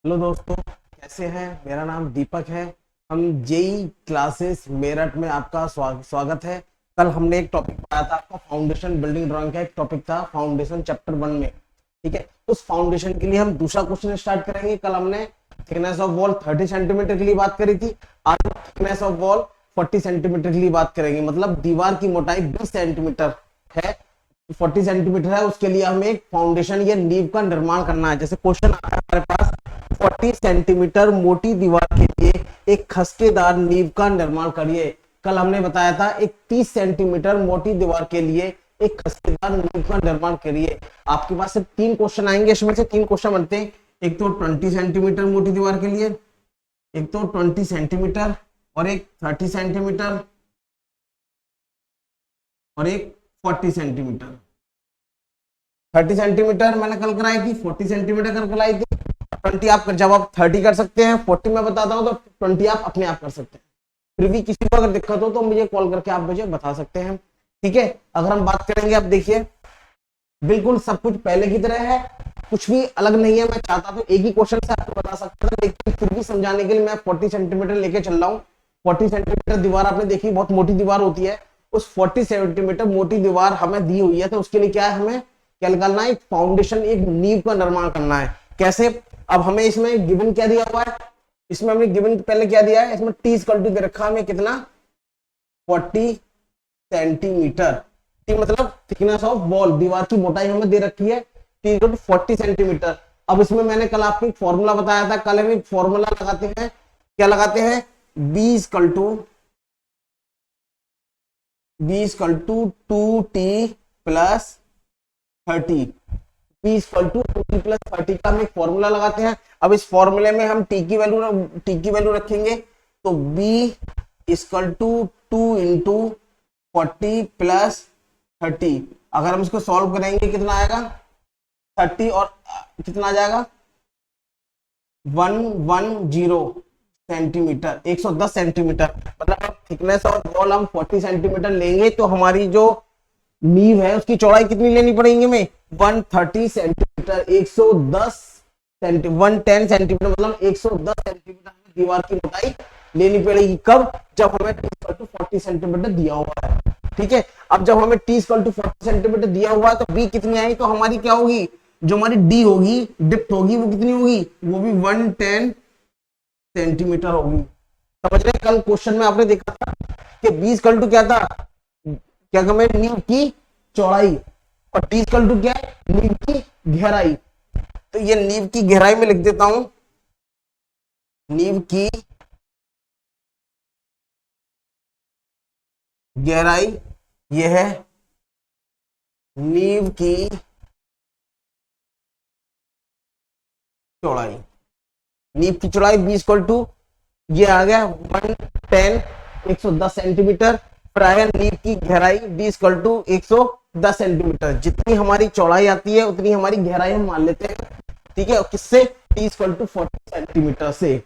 Hello दोस्तों, कैसे हैं। मेरा नाम दीपक है। हम जेई क्लासेस मेरठ में आपका स्वागत है। कल हमने एक टॉपिक पढ़ा था, आपका फाउंडेशन बिल्डिंग ड्राइंग का एक टॉपिक था, फाउंडेशन चैप्टर 1 में। ठीक है, उस फाउंडेशन के लिए हम दूसरा क्वेश्चन स्टार्ट करेंगे। कल हमने थिकनेस ऑफ वॉल 30 सेंटीमीटर के लिए बात करी थी। आज थिकनेस ऑफ वॉल 40 सेंटीमीटर के लिए बात करेंगे। मतलब दीवार की मोटाई 20 सेंटीमीटर है, 40 सेंटीमीटर है, उसके लिए हमें एक फाउंडेशन या नींव का निर्माण करना है। जैसे क्वेश्चन आता है हमारे पास, 40 सेंटीमीटर मोटी दीवार के लिए एक खसकेदार नींव का निर्माण करिए। कल हमने बताया था एक 30 सेंटीमीटर मोटी दीवार के लिए एक खसकेदार नींव का निर्माण करिए। आपके पास सिर्फ 3 क्वेश्चन आएंगे, इसमें से 3 क्वेश्चन बनते हैं। एक तो 20 सेंटीमीटर मोटी दीवार के लिए, एक तो 20 सेंटीमीटर, और एक 30 सेंटीमीटर, और एक 40 सेंटीमीटर। 30 सेंटीमीटर मैंने कल कराई थी, 40 सेंटीमीटर कल कराई थी। 20 आप जब आप 30 कर सकते हैं, 40 मैं बताता हूँ, तो 20 आप अपने आप कर सकते हैं। फिर भी किसी को अगर दिक्कत हो तो मुझे कॉल करके आप मुझे बता सकते हैं। ठीक है, अगर हम बात करेंगे, आप देखिए बिल्कुल सब कुछ पहले की तरह है, कुछ भी अलग नहीं है। मैं चाहता तो एक ही क्वेश्चन से आपको बता सकता था, लेकिन फिर भी समझाने के लिए मैं 40 सेंटीमीटर लेके चल रहा हूँ। 40 सेंटीमीटर दीवार आपने देखी, बहुत मोटी दीवार होती है। उस 40 सेंटीमीटर मोटी दीवार हमें दी हुई है, तो उसके लिए क्या है, हमें क्या निकालना है, एक फाउंडेशन, एक नींव का निर्माण करना है। कैसे? अब हमें इसमें गिवन क्या दिया हुआ है, इसमें हमने गिवन पहले क्या दिया है, इसमें टी इक्वल टू दे रखा है हमें कितना, 40 सेंटीमीटर। टी मतलब थिकनेस ऑफ वॉल, दीवार की मोटाई हमें दे रखी है, टी इक्वल टू 40 सेंटीमीटर। अब इसमें मैंने कल आपको एक फॉर्मूला बताया था, कल हम एक फॉर्मूला लगाते हैं। क्या लगाते हैं? B equal to 2t plus 30। P equal to 2t plus 30 का हम एक फॉर्मूला लगाते हैं। अब इस फॉर्मूले में हम t की वैल्यू रखेंगे, तो b equal to 2 into 40 plus 30। अगर हम इसको सॉल्व करेंगे कितना आएगा, 30 और कितना आ जाएगा, 110 सेंटीमीटर, 110 सेंटीमीटर। मतलब थिकनेस ऑफ वॉल हम 40 सेंटीमीटर लेंगे, तो हमारी जो नींव है उसकी चौड़ाई कितनी लेनी पड़ेगी हमें, 130 सेंटीमीटर, 110 सेंटीमीटर, मतलब 110 सेंटीमीटर हमें दीवार की मोटाई लेनी पड़ेगी। कब? जब हमें t इक्वल टू 40 सेंटीमीटर दिया हुआ है। ठीक है, अब जब हमें t इक्वल टू 40 सेंटीमीटर दिया हुआ है, तो b कितनी आई, तो हमारी क्या होगी, जो हमारी d होगी, डिप्थ होगी, वो कितनी होगी, वो भी 110 सेंटीमीटर होगी। समझ रहे? कल क्वेश्चन में आपने देखा था कि b इक्वल टू क्या था, क्या हमें नींव की चौड़ाई, और टी इक्वल टू क्या है, नींव की गहराई। तो ये नींव की गहराई में लिख देता हूं, नींव की गहराई ये है नींव की चौड़ाई। नींव की चौड़ाई बी इक्वल टू ये आ गया 110 सेंटीमीटर। प्राय नींव की गहराई डी इक्वल टू 110 सेंटीमीटर। जितनी हमारी चौड़ाई आती है उतनी हमारी गहराई हम मान लेते हैं। ठीक है, किससे, टी इक्वल टू 40 सेंटीमीटर से।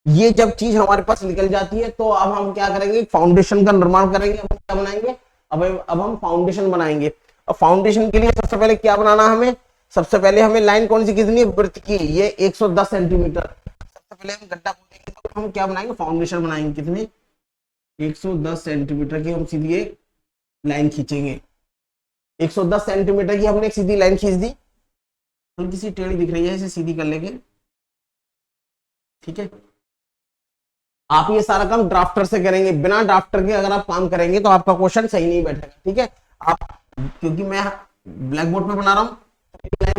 ये जब चीज हमारे पास निकल जाती है, तो अब हम क्या करेंगे, फाउंडेशन का निर्माण करेंगे। अब क्या बनाएंगे, अब हम फाउंडेशन बनाएंगे। अब फाउंडेशन के लिए सबसे पहले क्या बनाना हमें, सबसे पहले हमें लाइन कौन सी खींचनी है, वृत्त की, ये 110 सेंटीमीटर। सबसे पहले हम गड्ढा खोदेंगे, तो हम क्या बनाएंगे, फाउंडेशन बनाएंगे। कितनी, 110 सेंटीमीटर की हम सीधी एक लाइन खींचेंगे। 110 सेंटीमीटर की हमने एक सीधी लाइन खींच दी, हल्की सी टेढ़ी दिख रही है, इसे सीधी कर लेंगे। ठीक है, आप ये सारा काम ड्राफ्टर से करेंगे, बिना ड्राफ्टर के अगर आप काम करेंगे तो आपका क्वेश्चन सही नहीं बैठेगा। ठीक है, आप, क्योंकि मैं ब्लैक बोर्ड पे बना रहा हूँ,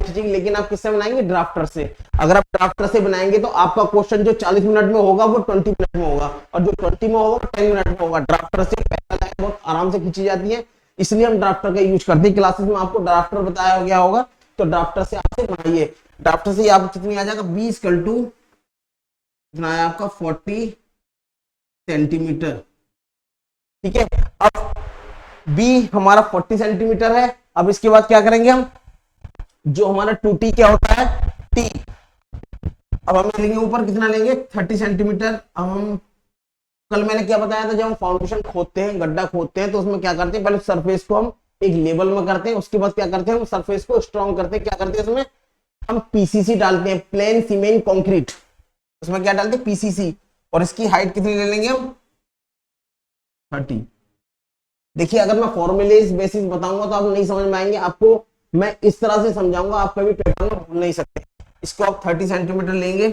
लेकिन आप किससे बनाएंगे, ड्राफ्टर से। अगर आप ड्राफ्टर से बनाएंगे तो आपका क्वेश्चन जो 40 मिनट में होगा वो 20 मिनट में होगा, और जो 20 में होगा वो 10 मिनट में होगा। ड्राफ्टर से पहला लाइन बहुत आराम से खींची जाती है, इसलिए हम ड्राफ्टर का यूज करते हैं। क्लासेस में आपको ड्राफ्टर बताया गया होगा, तो ड्राफ्टर से आपसे बनाइए। ड्राफ्टर से आप कितनी आ जाएगा, 20 इक्वल टू कितना है आपका, 40 सेंटीमीटर। ठीक है, अब बी हमारा 40 सेंटीमीटर है। अब इसके बाद क्या करेंगे हम, जो हमारा 2t क्या होता है, t, अब हम लेंगे ऊपर कितना लेंगे, 30 सेंटीमीटर। अब हम, कल मैंने क्या बताया था, जब हम फाउंडेशन खोदते हैं, गड्ढा खोदते हैं, तो उसमें क्या करते हैं, पहले सरफेस को हम एक लेवल में करते हैं, उसके बाद क्या करते हैं, हम सरफेस को स्ट्रॉन्ग करते हैं। क्या करते हैं, इसमें हम पीसीसी डालते हैं, प्लेन सीमेंट कंक्रीट, उसमें क्या डालते हैं पीसीसी, और इसकी हाइट कितनी ले लेंगे हम 30। देखिए अगर मैं फॉर्मूलेज बेसिस बताऊंगा तो आप नहीं समझ में आएंगे, आपको मैं इस तरह से समझाऊंगा, आप कभी पेपर में भूल नहीं सकते। इसको आप 30 सेंटीमीटर लेंगे,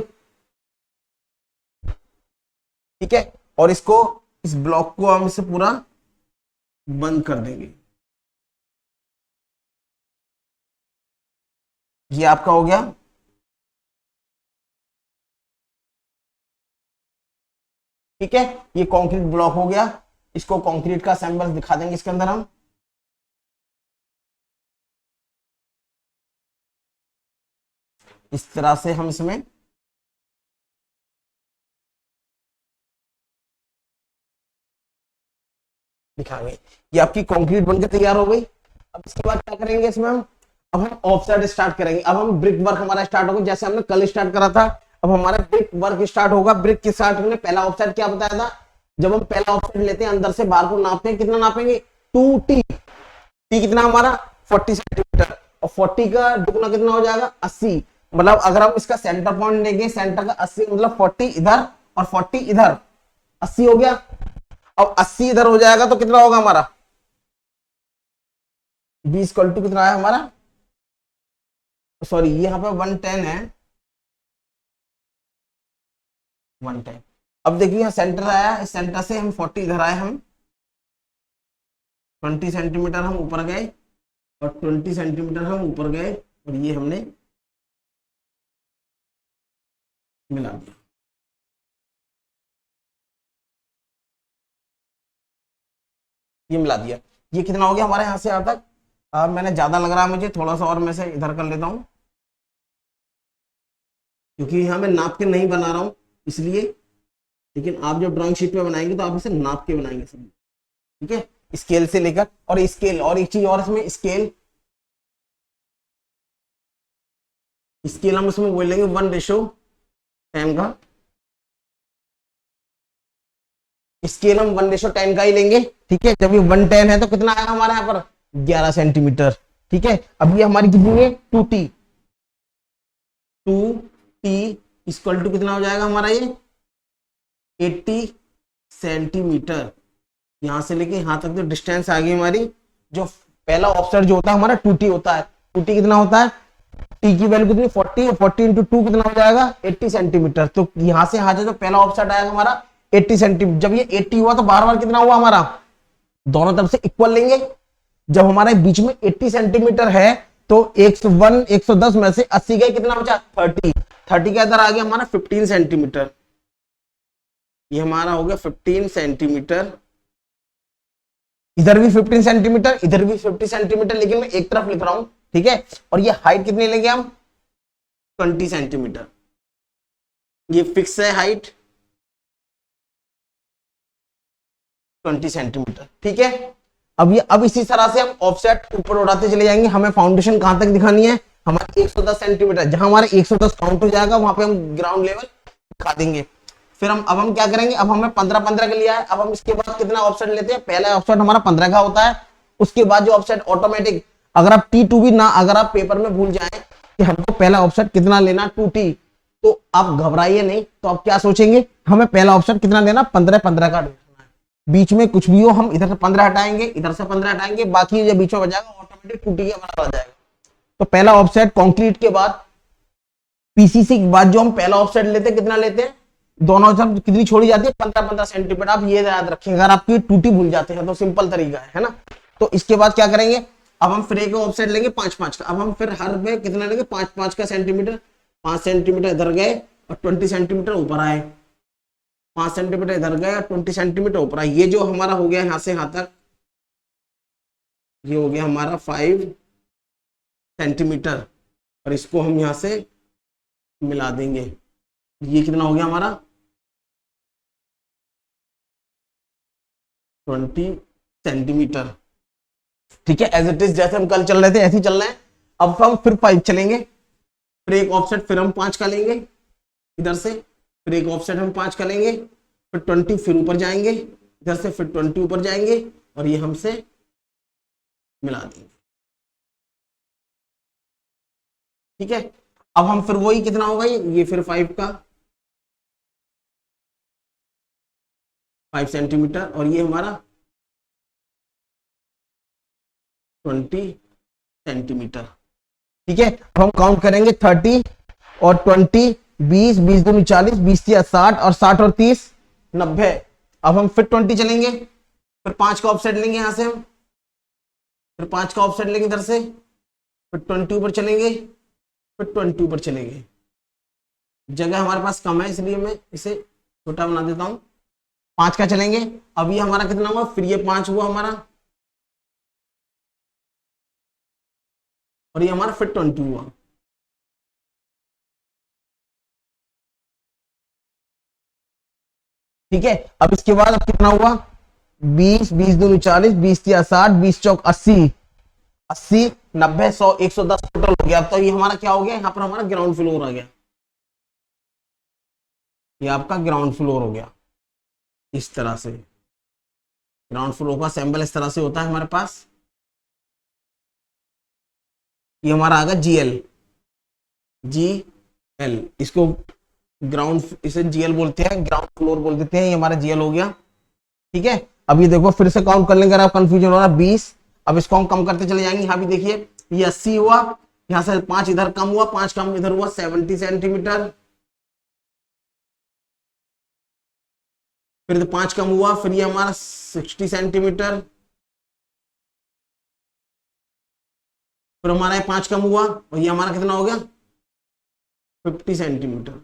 ठीक है, और इसको इस ब्लॉक को हम इसे पूरा बंद कर देंगे। ये आपका हो गया, ठीक है, ये कंक्रीट ब्लॉक हो गया। इसको कंक्रीट का सैंपल दिखा देंगे इसके अंदर हम। इस तरह से हम इसमें दिखाएंगे। ये आपकी कंक्रीट बनकर तैयार हो गई। अब इसके बाद क्या करेंगे इसमें हम, अब हम ऑफसेट स्टार्ट करेंगे। अब हम ब्रिक वर्क हमारा स्टार्ट होगा, जैसे हमने कल स्टार्ट करा था, अब हमारा ब्रिक वर्क स्टार्ट होगा। ब्रिक के साथ हमने पहला ऑफसेट क्या बताया था, जब हम पहला ऑफसेट लेते हैं अंदर से बाहर को नापते हैं, कितना नापेंगे 2t। टी कितना हमारा 40 सेंटीमीटर, और 40 का दुगना कितना हो जाएगा 80। मतलब अगर हम इसका सेंटर पॉइंट लेंगे, सेंटर का 80 मतलब 40 इधर और 40 इधर, 80 हो गया। अब 80 इधर हो जाएगा तो कितना होगा हमारा, 20 इक्वल टू कितना है हमारा, सॉरी यहाँ पे 110 है, 110। अब देखिए यहाँ सेंटर आया, इस सेंटर से हम 40 इधर आए, हम 20 सेंटीमीटर हम ऊपर गए, और 20 सेंटीमीटर हम ऊपर गए, और ये हमने मिला दिया। ये मिला दिया। ये कितना हो गया हमारे यहाँ से यहाँ तक। मैंने ज्यादा लग रहा है मुझे, थोड़ा सा और मैं से इधर कर लेता हूँ, क्योंकि यहाँ मैं नाप के नहीं बना रहा हूँ इसलिए। लेकिन आप जब ड्राइंग शीट पे बनाएंगे तो आप इसे नाप के बनाएंगे सब, ठीक है, स्केल से लेकर। और स्केल, और एक चीज और इसमें स्केल, स्केल हम उसमें बोलेंगे 1:10 का। स्केल हम 1:10 का ही लेंगे, ठीक है। जब ये 110 है तो कितना आएगा हमारे यहाँ पर 11 सेंटीमीटर, ठीक है। अब ये हमारी कितनी है 2t, 2t इक्वल टू कितना हो जाएगा हमारा ये 80 सेंटीमीटर। यहां से लेके यहां तक जो डिस्टेंस आ गई हमारी, जो पहला ऑफसेट जो होता है हमारा 2t होता है। 2t कितना होता है, t की वैल्यू कितनी 40, 40 इंटू 2 कितना हो जाएगा 80 सेंटीमीटर। तो यहां से यहां जो पहला ऑफसेट आएगा हमारा 80 सेंटीमीटर। जब ये 80 हुआ तो बार बार कितना हुआ हमारा, दोनों तरफ से इक्वल लेंगे। जब हमारे बीच में 80 सेंटीमीटर है तो 110 में से 80 गए, कितना बचा 30। 30 का इधर आ गया हमारा 15 सेंटीमीटर। ये हमारा हो गया 15 सेंटीमीटर। इधर भी 15 सेंटीमीटर, इधर भी 50 सेंटीमीटर, लेकिन मैं एक तरफ लिख रहा हूं, ठीक है। और ये हाइट कितनी लेंगे हम 20 सेंटीमीटर। ये फिक्स है हाइट 20 सेंटीमीटर, ठीक है। अब इसी तरह से हम ऑफसेट ऊपर उड़ाते चले जाएंगे। हमें फाउंडेशन कहां तक दिखानी है, हमारे 110 सेंटीमीटर। जहां हमारे 110 काउंट हो जाएगा वहां पे हम ग्राउंड लेवल दिखा देंगे। फिर अब हम क्या करेंगे, अब हमें 15-15 का लिया है। अब हम इसके बाद कितना ऑफसेट लेते हैं, पहला ऑफसेट हमारा 15 का होता है। उसके बाद जो ऑफसेट ऑटोमेटिक, अगर आप T2 भी ना, अगर आप पेपर में भूल जाए कि हमको पहला ऑफसेट कितना लेना 2T, तो आप घबराइए नहीं। तो आप क्या सोचेंगे, हमें पहला ऑफसेट कितना लेना 15-15 का, बीच में कुछ भी हो हम इधर से 15 हटाएंगे, इधर से 15 हटाएंगे, बाकी जो बीच में बचाएगा ऑटोमेटिक 2T के बराबर आ जाएगा। तो पहला ऑफसेट कंक्रीट के बाद, पीसीसी के बाद जो हम पहला ऑफसेट लेते हैं, कितना लेते हैं, दोनों तरफ कितनी छोड़ी जाती है 15-15 सेंटीमीटर। आप ये याद रखेंगे, अगर आपकी 2T भूल जाते हैं तो सिंपल तरीका है ना। तो इसके बाद क्या करेंगे, अब हम फिर एक ऑफसेट लेंगे 5-5 का। अब हम फिर हर में कितना लेंगे 5-5 का सेंटीमीटर। 5 सेंटीमीटर इधर गए और 20 सेंटीमीटर ऊपर आए, 5 सेंटीमीटर इधर गए और 20 सेंटीमीटर ऊपर आए। ये जो हमारा हो गया यहां से यहां तक, ये हो गया हमारा 5 सेंटीमीटर, और इसको हम यहां से मिला देंगे। ये कितना हो गया हमारा 20 सेंटीमीटर, ठीक है। एज इट इज जैसे हम कल चल रहे थे ऐसे ही चल रहे हैं। अब हम फिर 5 चलेंगे, फिर एक ऑफसेट फिर हम 5 का लेंगे इधर से, फिर एक ऑफसेट हम 5 का लेंगे, फिर 20 फिर ऊपर जाएंगे इधर से, फिर 20 ऊपर जाएंगे, और ये हमसे मिला देंगे, ठीक है। अब हम फिर वही कितना होगा, ये फिर 5 का 5 सेंटीमीटर, और ये हमारा 20 सेंटीमीटर। ठीक है, अब हम काउंट करेंगे 30 और 20, 20, 20 दूनी 40, 20 या 60, और 60 और 30 90। अब हम फिर 20 चलेंगे, फिर 5 का ऑफसेट लेंगे यहां से हम, फिर 5 का ऑफसेट लेंगे इधर से, फिर 20 ऊपर चलेंगे, फिर 20 ऊपर चलेंगे। जगह हमारे पास कम है इसलिए मैं इसे छोटा बना देता हूं। 5 का चलेंगे, अब ये हमारा कितना हुआ, फिर ये 5 हुआ हमारा, और ये हमारा फिर 20 हुआ। ठीक है, अब इसके बाद अब कितना हुआ, 20, 20 दूनी 40, 20 या 60, 20 चौक 80, 80, 90, 100, 110 टोटल हो गया। तो ये हमारा क्या हो गया, यहाँ पर हमारा ग्राउंड फ्लोर आ गया, ये आपका ग्राउंड फ्लोर हो गया। इस तरह से ग्राउंड फ्लोर का सैंपल इस तरह से होता है हमारे पास। ये हमारा आ गया जीएल, जीएल, इसको ग्राउंड, इसे जीएल बोलते हैं, ग्राउंड फ्लोर बोल देते हैं, ये हमारा जीएल हो गया। ठीक है, अब ये देखो फिर से काउंट कर लेंगे, अगर आप कंफ्यूजन हो रहा है 20, अब इसको हम कम करते चले जाएंगे। यहाँ भी देखिए ये 80 हुआ, यहाँ से 5 इधर कम हुआ, 5 कम इधर हुआ, 70 सेंटीमीटर, फिर 5 कम हुआ, फिर ये हमारा 60 सेंटीमीटर, फिर हमारा ये 5 कम हुआ, और ये हमारा कितना हो गया, 50 सेंटीमीटर।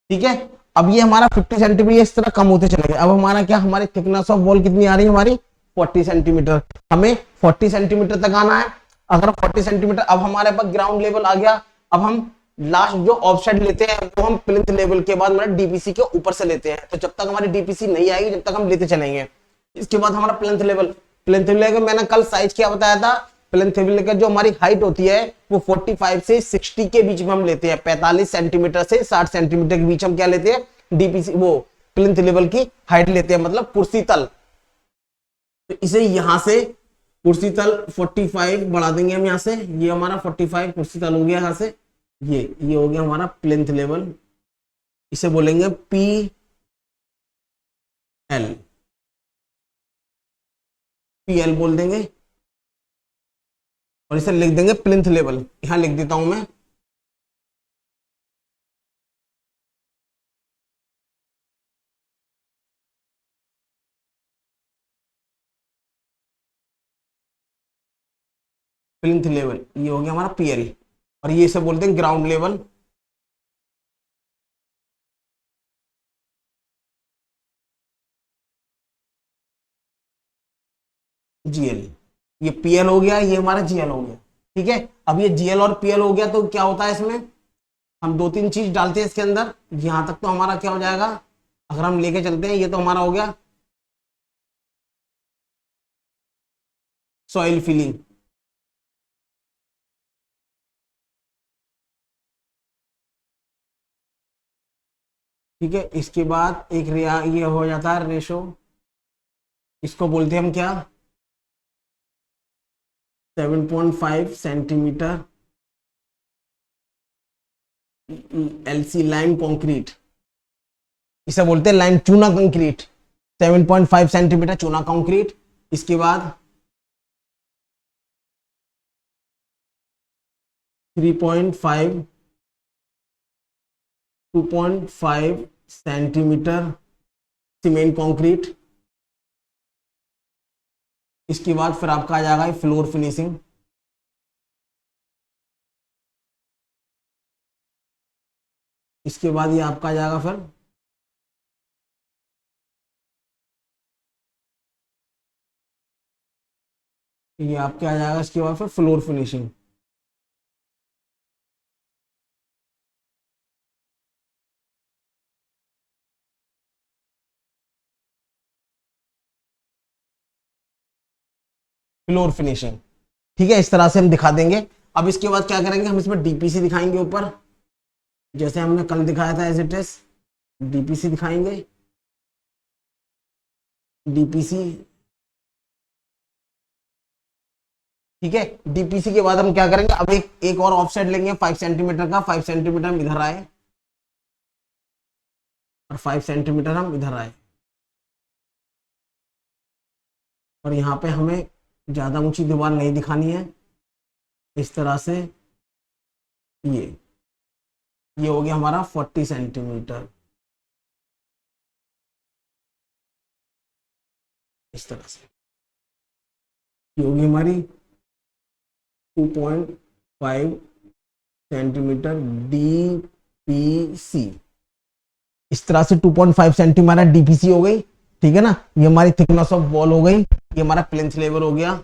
ठीक है, अब ये हमारा 50 सेंटीमीटर इस तरह कम होते चले गए। अब हमारा क्या, हमारी थिकनेस ऑफ वॉल कितनी आ रही है, हमारी 40 सेंटीमीटर। हमें 40 सेंटीमीटर तक आना है। अगर 40 सेंटीमीटर, अब हमारे पास ग्राउंड लेवल आ गया। अब हम लास्ट जो ऑफसेट लेते हैं वो हम प्लिंथ लेवल के बाद मतलब डीपीसी के ऊपर से लेते हैं। तो जब तक हमारी डीपीसी नहीं आएगी जब तक हम लेते चलेंगे। इसके बाद हमारा प्लिंथ लेवल, प्लिंथ लेवल मैंने कल साइज क्या बताया था, प्लिंथ लेवल का जो हमारी हाइट होती है वो 45 से 60 के बीच में हम लेते हैं। 45 सेंटीमीटर से 60 सेंटीमीटर के बीच हम क्या लेते हैं, डीपीसी वो प्लिंथ लेवल की हाइट लेते हैं, मतलब कुर्सी तल। तो इसे यहां से कुर्सी तल 45 बढ़ा देंगे हम, यहां से ये हमारा 45 कुर्सी तल हो गया। यहां से ये हो गया हमारा प्लिंथ लेवल, इसे बोलेंगे पी एल, पी एल बोल देंगे, और इसे लिख देंगे प्लिंथ लेवल। यहां लिख देता हूं मैं, प्लिंथ लेवल, ये हो गया हमारा पी एल, और ये इसे बोलते हैं ग्राउंड लेवल। जीएल, ये पीएल हो गया, ये हमारा जीएल हो गया। ठीक है, अब ये जीएल और पीएल हो गया तो क्या होता है इसमें, हम 2-3 चीज डालते हैं इसके अंदर। यहां तक तो हमारा क्या हो जाएगा, अगर हम लेके चलते हैं, ये तो हमारा हो गया सॉइल फिलिंग। ठीक है, इसके बाद एक रिया ये हो जाता है रेशो, इसको बोलते हैं हम क्या, 7.5 सेंटीमीटर एलसी लाइम कंक्रीट, इसे बोलते हैं लाइम चूना कंक्रीट। 7.5 सेंटीमीटर चूना कंक्रीट। इसके बाद 3.5 2.5 सेंटीमीटर सीमेंट कंक्रीट। इसके बाद फिर आपका आ जाएगा फ्लोर फिनिशिंग। इसके बाद ये आपका आ जाएगा फिर ये आपके आ जाएगा, इसके बाद फिर फ्लोर फिनिशिंग। फ्लोर फिनिशिंग, ठीक है, इस तरह से हम दिखा देंगे। अब इसके बाद क्या करेंगे, हम इसमें डीपीसी दिखाएंगे ऊपर, जैसे हमने कल दिखाया था एज इट इज। डीपीसी दिखाएंगे, डीपीसी। ठीक है, डीपीसी के बाद हम क्या करेंगे, अब एक और ऑफसेट लेंगे 5 सेंटीमीटर का। 5 सेंटीमीटर हम इधर आए और 5 सेंटीमीटर हम इधर आए, और यहाँ पे हमें ज्यादा ऊंची दीवार नहीं दिखानी है। इस तरह से ये हो गया हमारा 40 सेंटीमीटर। इस तरह से ये होगी हमारी 2.5 सेंटीमीटर डीपीसी। इस तरह से 2.5 सेंटीमीटर डीपीसी हो गई, ठीक है ना। ये हमारी थिकनेस ऑफ वॉल हो गई, ये हमारा प्लेंथ लेवल हो गया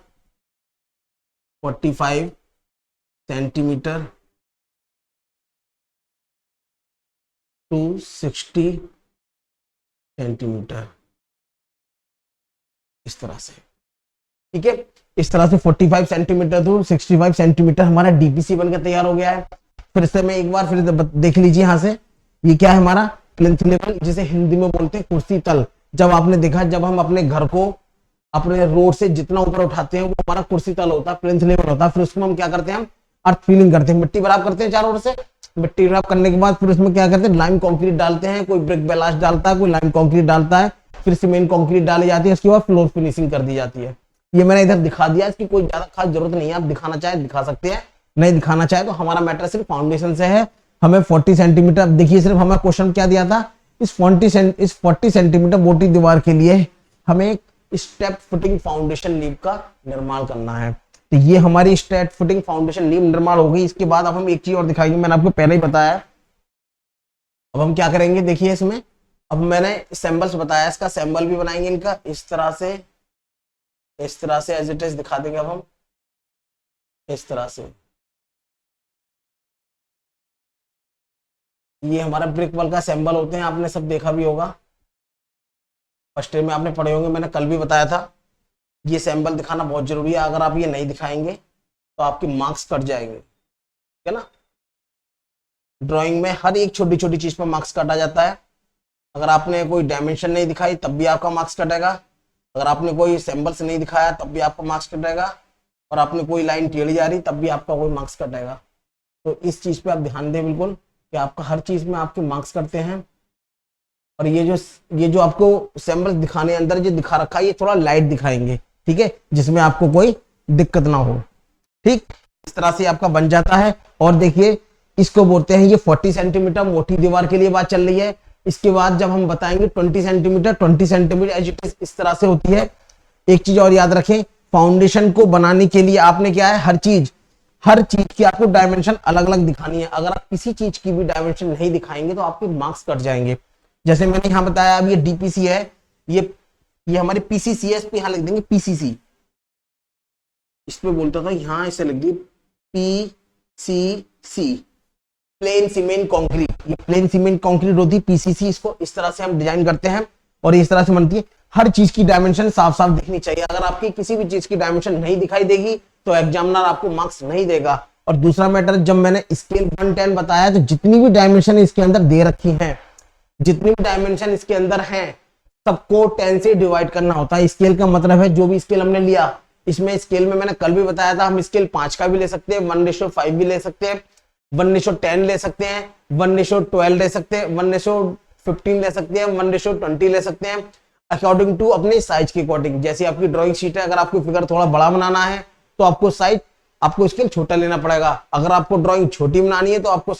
45 सेंटीमीटर टू 60 सेंटीमीटर। इस तरह से, ठीक है, इस तरह से 45 सेंटीमीटर टू 65 सेंटीमीटर हमारा डीपीसी बनकर तैयार हो गया है। फिर से मैं एक बार फिर देख लीजिए, यहां से ये क्या है हमारा प्लिंथ लेवल, जिसे हिंदी में बोलते हैं कुर्सी तल। जब आपने देखा, जब हम अपने घर को अपने रोड से जितना ऊपर उठाते हैं वो हमारा कुर्सी तल होता है, प्लिंथ लेवल होता है। फिर उसमें हम क्या करते हैं, हम अर्थ फिलिंग करते हैं, मिट्टी बराबर करते हैं चारों ओर से। मिट्टी बराबर करने के बाद फिर उसमें क्या करते हैं, लाइम कंक्रीट डालते हैं। कोई ब्रिक बेलास्ट डालता है, कोई लाइम कंक्रीट डालता है, फिर सीमेंट कंक्रीट डाली जाती है, उसके बाद फ्लोर फिनिशिंग कर दी जाती है। ये मैंने इधर दिखा दिया, इसकी कोई ज्यादा खास जरूरत नहीं है। आप दिखाना चाहे दिखा सकते हैं, नहीं दिखाना चाहे तो हमारा मैटर सिर्फ फाउंडेशन से है। हमें 40 सेंटीमीटर, देखिए सिर्फ हमें क्वेश्चन क्या दिया था, इस 40 सेंटीमीटर मोटी दीवार के लिए हमें एक स्टेप फुटिंग फाउंडेशन नींव का निर्माण करना है। तो ये हमारी स्टेप फुटिंग फाउंडेशन नींव निर्माण हो गई। इसके बाद अब हम एक चीज और दिखाएंगे, मैंने आपको पहले ही बताया। अब हम क्या करेंगे, देखिए इसमें अब मैंने सैंबल्स बताया, इसका सैंबल भी बनाएंगे इनका। इस तरह से एज इट इज दिखा देंगे अब हम, इस तरह से। ये हमारा ब्रिक वॉल का सैंबल होते हैं, आपने सब देखा भी होगा, फर्स्ट ईयर में आपने पढ़े होंगे, मैंने कल भी बताया था। ये सैंबल दिखाना बहुत जरूरी है, अगर आप ये नहीं दिखाएंगे तो आपके मार्क्स कट जाएंगे, ठीक है ना। ड्राइंग में हर एक छोटी छोटी चीज पर मार्क्स काटा जाता है। अगर आपने कोई डायमेंशन नहीं दिखाई तब भी आपका मार्क्स कटेगा, अगर आपने कोई सैंबल्स नहीं दिखाया तब भी आपका मार्क्स कटेगा, और आपने कोई लाइन टेढ़ी जा रही तब भी आपका कोई मार्क्स कटेगा। तो इस चीज पे आप ध्यान दें बिल्कुल, कि आपका हर चीज में आपके मार्क्स कटते हैं। और ये जो आपको सैंबल्स दिखाने अंदर जो दिखा रखा है, ये थोड़ा लाइट दिखाएंगे, ठीक है, जिसमें आपको कोई दिक्कत ना हो। ठीक, इस तरह से आपका बन जाता है। और देखिए इसको बोलते हैं, ये 40 सेंटीमीटर मोटी दीवार के लिए बात चल रही है। इसके बाद जब हम बताएंगे 20 सेंटीमीटर एज इट इज इस तरह से होती है। एक चीज और याद रखें, फाउंडेशन को बनाने के लिए आपने क्या है, हर चीज की आपको डायमेंशन अलग अलग दिखानी है। अगर आप किसी चीज की भी डायमेंशन नहीं दिखाएंगे तो आपके मार्क्स कट जाएंगे। जैसे मैंने यहां बताया, अब ये डीपीसी है, ये हमारे पीसीसी है, इस पे यहां लिख देंगे पीसीसी। इस पे बोलता था, यहां इसे लिख दी पीसीसी, प्लेन सीमेंट कंक्रीट। ये प्लेन सीमेंट कंक्रीट होती है पीसीसी। इसको इस तरह से हम डिजाइन करते हैं और इस तरह से बनती है। हर चीज की डायमेंशन साफ साफ दिखनी चाहिए। अगर आपकी किसी भी चीज की डायमेंशन नहीं दिखाई देगी तो एग्जामिनर आपको मार्क्स नहीं देगा। और दूसरा मैटर, जब मैंने स्केल 110 बताया तो जितनी भी डायमेंशन इसके अंदर दे रखी है, जितनी भी डायमेंशन इसके अंदर है, सबको 10 से डिवाइड करना होता है। स्केल का मतलब है जो भी स्केल हमने लिया, इसमें स्केल में मैंने कल भी बताया था, हम स्केल 5 का भी ले सकते हैं, 1:5 भी ले सकते हैं, 1:10 ले सकते हैं, 1:12 ले सकते हैं, 1:15 ले सकते हैं, 1:20 ले सकते हैं, अकॉर्डिंग टू अपने साइज के अकॉर्डिंग। जैसे आपकी ड्राइंग शीट है, अगर आपको फिगर थोड़ा बड़ा बनाना है तो आपको स्केल छोटा लेना पड़ेगा। अगर आपको ड्राइंग छोटी बनानी है तो आपको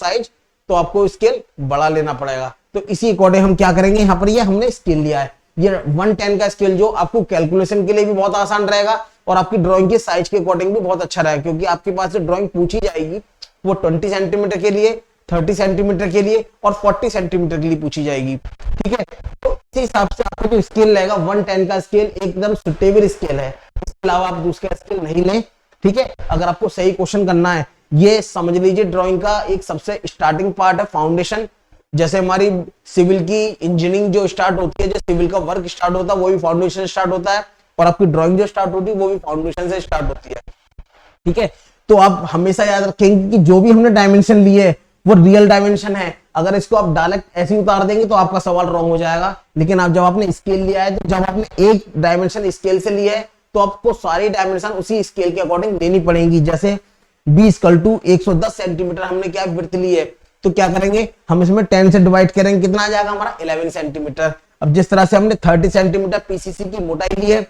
स्केल बड़ा लेना पड़ेगा। तो इसी अकॉर्डिंग हम क्या करेंगे, यहाँ पर ये हमने स्केल लिया है, ये 110 का स्केल, जो आपको कैलकुलेशन के लिए भी बहुत आसान रहेगा और आपकी ड्राइंग के साइज के अकॉर्डिंग भी बहुत अच्छा रहेगा। क्योंकि आपके पास जो ड्राइंग पूछी जाएगी वो 20 सेंटीमीटर के लिए, 30 सेंटीमीटर के लिए और 40 सेंटीमीटर के लिए पूछी जाएगी। ठीक है, तो इस हिसाब से आपका जो स्केल रहेगा 110 का स्केल एकदम सुटेबल स्केल है। इसके अलावा आप दूसरा स्केल नहीं लें। ठीक है, अगर आपको सही क्वेश्चन करना है, ये समझ लीजिए ड्राइंग का एक सबसे स्टार्टिंग पार्ट है फाउंडेशन। जैसे हमारी सिविल की इंजीनियरिंग जो स्टार्ट होती है, जो सिविल का वर्क स्टार्ट होता है वो भी फाउंडेशन स्टार्ट होता है, और आपकी ड्राइंग जो स्टार्ट होती है वो भी फाउंडेशन से स्टार्ट होती है। ठीक है, तो आप हमेशा याद रखेंगे कि जो भी हमने डायमेंशन लिए है वो रियल डायमेंशन है। अगर इसको आप डायरेक्ट ऐसे ही उतार देंगे तो आपका सवाल रॉन्ग हो जाएगा। लेकिन आप जब आपने स्केल लिया है, तो जब आपने एक डायमेंशन स्केल से लिया है तो आपको सारी डायमेंशन उसी स्केल के अकॉर्डिंग लेनी पड़ेगी। जैसे b इक्वल टू 110 सेंटीमीटर हमने क्या विड्थ ली है, तो क्या करेंगे हम इसमें 10 से डिवाइड करेंगे, कितना आ जाएगा हमारा 11 सेंटीमीटर। अब जिस तरह से हमने 30 सेंटीमीटर पीसीसी की मोटाई ली है,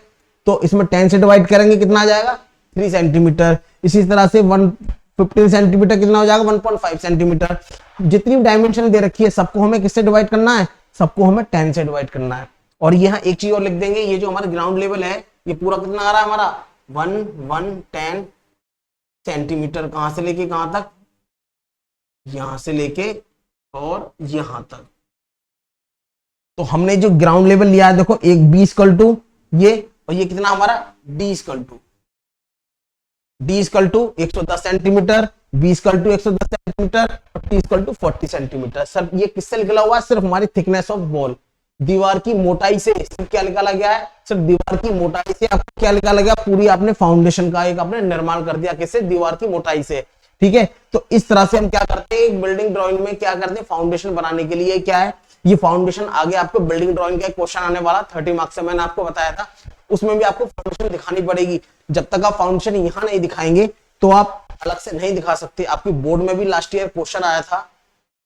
तो इसमें 10 से डिवाइड करेंगे, कितना आ जाएगा 3 सेंटीमीटर। इसी तरह से 115 सेंटीमीटर कितना हो जाएगा 1.5 सेंटीमीटर। जितनी डायमेंशन दे रखी है सबको हमें किससे डिवाइड करना है, सबको हमें 10 से डिवाइड करना है। और यहाँ एक चीज और लिख देंगे, ये जो हमारा ग्राउंड लेवल है ये पूरा कितना आ रहा है हमारा 110 सेंटीमीटर, कहां से लेके कहां तक, यहां से लेके और यहां तक। तो हमने जो ग्राउंड लेवल लिया है देखो, एक b इक्वल टू ये, और ये कितना हमारा d equal to 110 centimetre, b equal to 110 centimetre और t equal to 40 centimetre. Sir ये किससे निकला हुआ है, सिर्फ हमारी थिकनेस ऑफ वॉल, दीवार की मोटाई से सिर्फ क्या निकाला गया है, सिर्फ दीवार की मोटाई से आपको क्या निकाला गया, पूरी आपने फाउंडेशन का एक आपने निर्माण कर दिया, किससे, दीवार की मोटाई से। ठीक है, तो इस तरह से हम क्या करते हैं बिल्डिंग ड्राइंग में, क्या करते हैं फाउंडेशन बनाने के लिए क्या है, ये फाउंडेशन आगे आपको बिल्डिंग ड्राइंग का एक क्वेश्चन आने वाला 30 मार्क्स से, मैंने आपको बताया था, उसमें भी आपको फाउंडेशन दिखानी पड़ेगी। जब तक आप फाउंडेशन यहां नहीं दिखाएंगे तो आप अलग से नहीं दिखा सकते। आपकी बोर्ड में भी लास्ट ईयर क्वेश्चन आया था,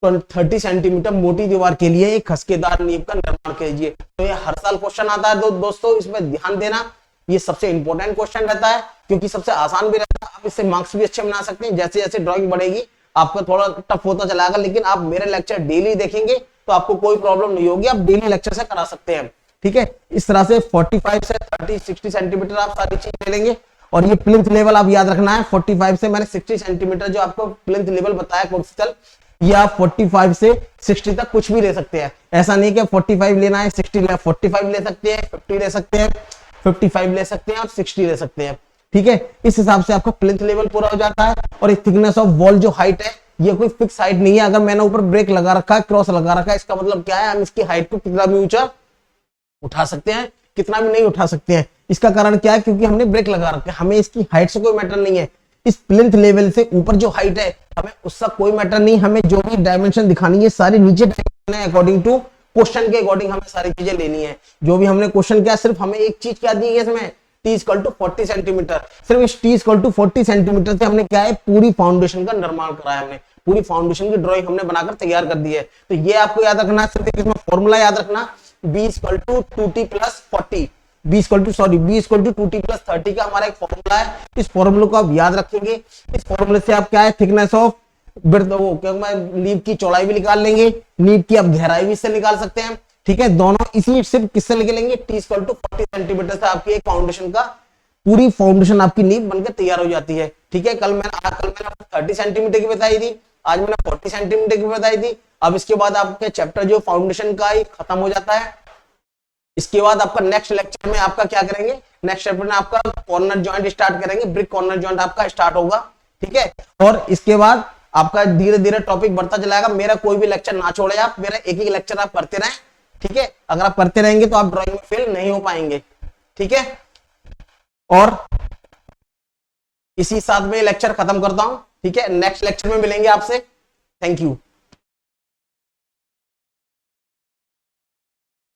30 सेंटीमीटर मोटी दीवार के लिए एक खसकेदार नींव का निर्माण कीजिए। तो ये हर साल क्वेश्चन आता है दोस्तों, इसमें ध्यान देना, ये सबसे इंपॉर्टेंट क्वेश्चन रहता है क्योंकि सबसे आसान भी रहता है, आप इससे मार्क्स भी अच्छे बना सकते हैं। जैसे जैसे ड्राइंग बढ़ेगी आपका थोड़ा टफ होता चलाएगा, लेकिन आप मेरे लेक्चर डेली देखेंगे तो आपको कोई प्रॉब्लम नहीं होगी, आप डेली लेक्चर से करा सकते हैं। ठीक है, इस तरह से 45 से 30-60 सेंटीमीटर आप सारी चीज ले लेंगे। और ये प्लिंथ लेवल आप याद रखना है, 45 से मैंने 60 सेंटीमीटर जो आपको प्लिंथ लेवल बताया कोर्सिकल, ये आप 45 से 60 तक कुछ भी ले सकते हैं। ऐसा नहीं कि 45 लेना है 60 लेना, 45 ले सकते हैं, 50 ले सकते हैं, 55 ले सकते हैं और 60 ले सकते हैं। ठीक है, इस हिसाब से आपका प्लिंथ लेवल पूरा हो जाता है। और एक थिकनेस ऑफ वॉल जो हाइट है, ये कोई फिक्स हाइट नहीं है। अगर मैंने ऊपर ब्रेक लगा रखा है, क्रॉस लगा रखा है, इसका मतलब क्या है, हम इसकी हाइट को कितना भी ऊंचा उठा सकते हैं, कितना भी नहीं उठा सकते हैं। इसका कारण क्या है, क्योंकि हमने ब्रेक लगा रखा है, हमें इसकी हाइट से कोई मैटर नहीं है। इस प्लिंथ लेवल से ऊपर जो हाइट है हमें उसका कोई मैटर नहीं, हमें जो भी डायमेंशन दिखानी है सारी नीचे डायमेंशन है, अकॉर्डिंग टू क्वेश्चन के अकॉर्डिंग हमें सारी चीजें लेनी है। जो भी हमने क्वेश्चन किया, सिर्फ हमें एक चीज क्या दी है इसमें, t इक्वल टू 40 सेंटीमीटर। सिर्फ इस t इक्वल टू 40 सेंटीमीटर से हमने क्या है, पूरी फाउंडेशन का निर्माण करा है, हमने पूरी फाउंडेशन की ड्राइंग हमने बनाकर तैयार कर दी है। तो ये आपको याद रखना, सिर्फ इसमें फॉर्मूला याद रखना, b equal to 2t plus 40, b equal to 2t plus 30 का हमारा एक फॉर्मूला है। इस फॉर्मूले को आप याद रखेंगे। इस फॉर्मूले से आप क्या है, थिकनेस ऑफ नींव की चौड़ाई भी निकाल लेंगे, नींव की आप गहराई भी इससे निकाल सकते हैं। ठीक है, दोनों इसी सिर्फ किससे निकलेंगे, t इक्वल टू 40 सेंटीमीटर से आपकी एक फाउंडेशन का पूरी फाउंडेशन आपकी नींव बनकर तैयार हो जाती है। ठीक है, कल मैंने 30 सेंटीमीटर की बताई थी, आज मैंने 40 सेंटीमीटर की बताई थी। अब इसके बाद आपके चैप्टर जो फाउंडेशन का ही खत्म हो जाता है। इसके बाद आपका नेक्स्ट लेक्चर में आपका क्या करेंगे, नेक्स्ट चैप्टर में आपका कॉर्नर जॉइंट स्टार्ट करेंगे, ब्रिक कॉर्नर जॉइंट आपका स्टार्ट होगा। ठीक है, और इसके बाद आपका धीरे धीरे टॉपिक बढ़ता चलाएगा। मेरा कोई भी लेक्चर ना छोड़े आप, मेरा एक एक लेक्चर आप करते रहें। ठीक है, अगर आप करते रहेंगे तो आप ड्राइंग में फेल नहीं हो पाएंगे। ठीक है, और इसी साथ में लेक्चर खत्म करता हूं। ठीक है, नेक्स्ट लेक्चर में मिलेंगे आपसे। Thank you.